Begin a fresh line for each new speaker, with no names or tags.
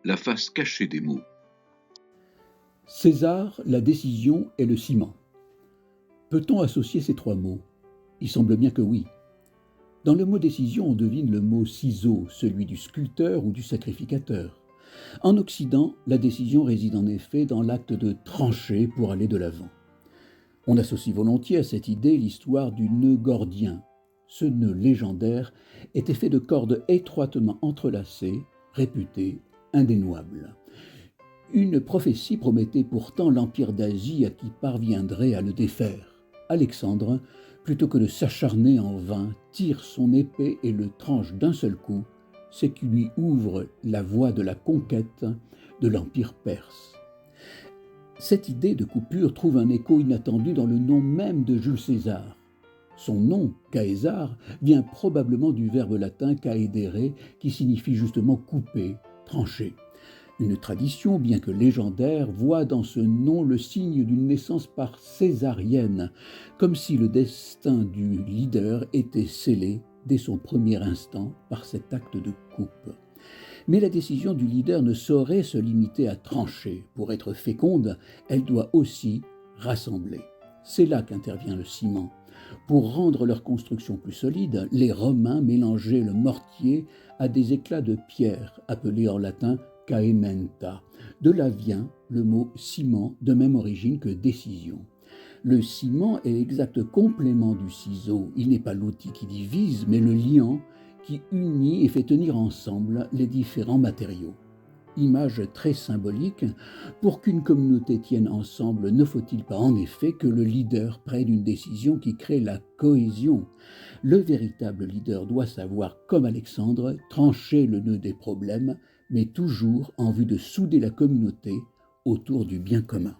la face cachée des mots.
César, la décision et le ciment. Peut-on associer ces trois mots? Il semble bien que oui. Dans le mot décision, on devine le mot ciseau, celui du sculpteur ou du sacrificateur. En Occident, la décision réside en effet dans l'acte de trancher pour aller de l'avant. On associe volontiers à cette idée l'histoire du nœud gordien. Ce nœud légendaire était fait de cordes étroitement entrelacées, réputées indénouables. Une prophétie promettait pourtant l'empire d'Asie à qui parviendrait à le défaire. Alexandre, plutôt que de s'acharner en vain, tire son épée et le tranche d'un seul coup, ce qui lui ouvre la voie de la conquête de l'empire perse. Cette idée de coupure trouve un écho inattendu dans le nom même de Jules César. Son nom, Caesar, vient probablement du verbe latin caedere, qui signifie justement couper, trancher. Une tradition, bien que légendaire, voit dans ce nom le signe d'une naissance par césarienne, comme si le destin du leader était scellé dès son premier instant par cet acte de coupe. Mais la décision du leader ne saurait se limiter à trancher. Pour être féconde, elle doit aussi rassembler. C'est là qu'intervient le ciment. Pour rendre leur construction plus solide, les Romains mélangeaient le mortier à des éclats de pierre, appelés en latin caementa. De là vient le mot ciment, de même origine que décision. Le ciment est l'exact complément du ciseau. Il n'est pas l'outil qui divise, mais le liant qui unit et fait tenir ensemble les différents matériaux. Image très symbolique, pour qu'une communauté tienne ensemble, ne faut-il pas en effet que le leader prenne une décision qui crée la cohésion? Le véritable leader doit savoir, comme Alexandre, trancher le nœud des problèmes, mais toujours en vue de souder la communauté autour du bien commun.